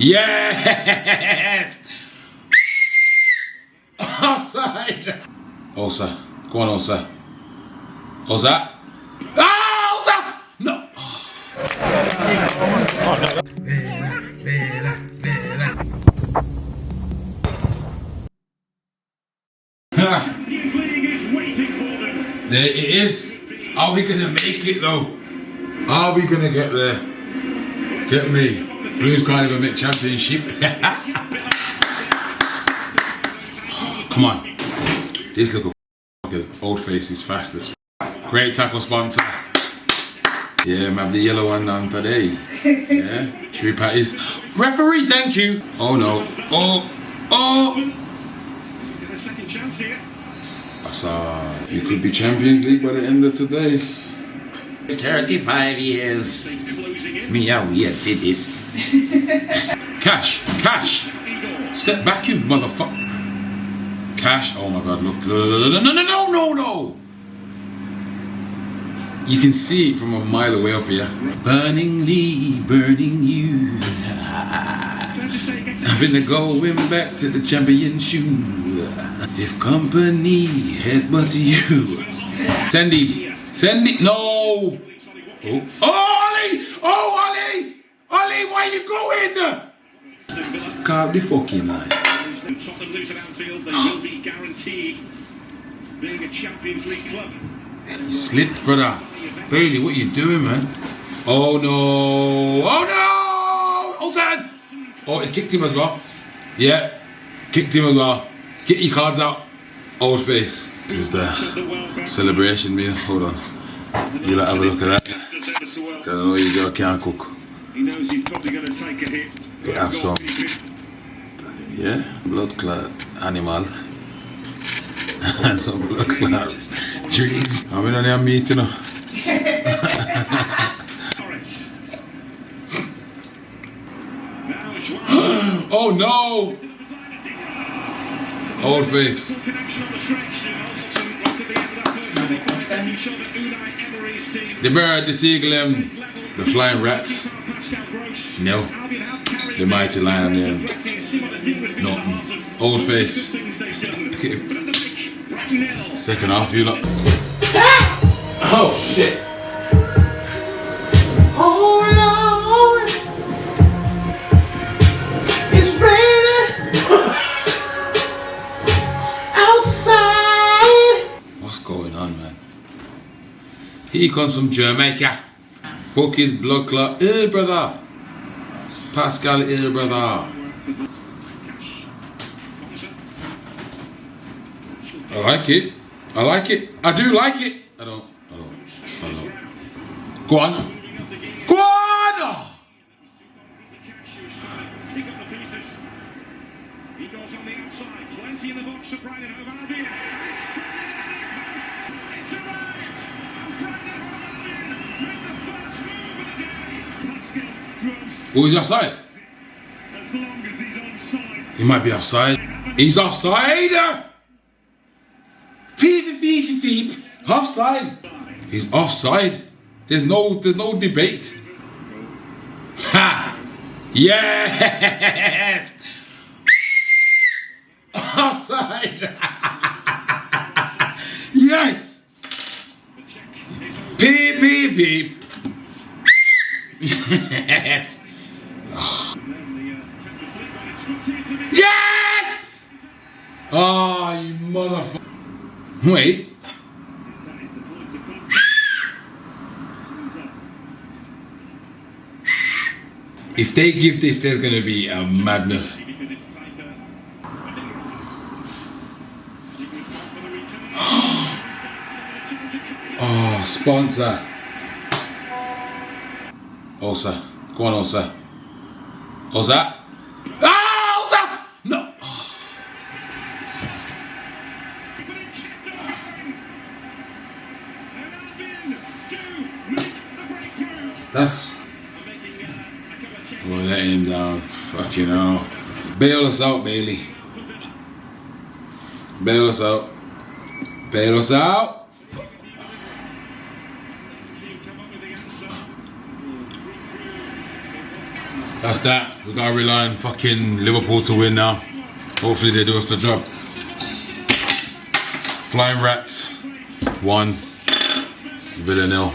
Yes! Offside! Osa. Go on, Osa. Osa. Ah, Osa! No! There it is. Are we gonna make it though? Are we gonna get there? Get me. Blues can't even make championship. Come on. This little f***er's old face is fast as f***. Great tackle sponsor. Yeah, I have the yellow one on today. Yeah, true patties. Referee, thank you. Oh no. Oh. You could be Champions League by the end of today. 35 years. Me how weird did this. Cash. Step back, you motherfucker. Cash. Oh my god, look. No. You can see it from a mile away up here. Burning Lee, burning you. I'm finna going back to the champion shoe. If company headbutts you. Send it. No. Oh, Ollie! Ollie, why you going? Carve the fucking line. You slipped, brother. Bailey, what you doing, man? Oh no! Outside! Oh, it's kicked him as well. Yeah, kicked him as well. Get your cards out. Old face. This is the celebration meal. Hold on. You like have a look at that. Cause I know you girl can't cook. He knows he's probably going to take a hit. We have some. Yeah, blood clot animal. And some blood clot trees. I'm in on your meat, you know. Oh no! Old face. The bird, the seagull, the flying rats. No. The mighty lion, nothing. Old face. Second half, you lot. Oh shit. Oh Lord. It's raining outside. What's going on, man? He comes from Jamaica. Book his blood clot. Brother. Pascal, brother. I like it. I do like it. I don't. Go on. Oh. He goes on the outside. Plenty in the box for Brighton. It's arrived. Oh, he's offside. As long as he's offside. He might be offside. He's offside. Beep. Offside. He's offside. There's no debate. Ha! Yes! Offside. Yes. Beep. Yes. Yes! Oh, you motherfucker. Wait. If they give this, there's going to be a madness. Oh, sponsor. Osa. Go on, Osa. Osa. Ah, Osa! No. That's... We're letting him down. Fucking hell. Bail us out, Bailey. Bail us out. That's that. We gotta rely on fucking Liverpool to win now. Hopefully they do us the job. Flying Rats 1, Villa 0.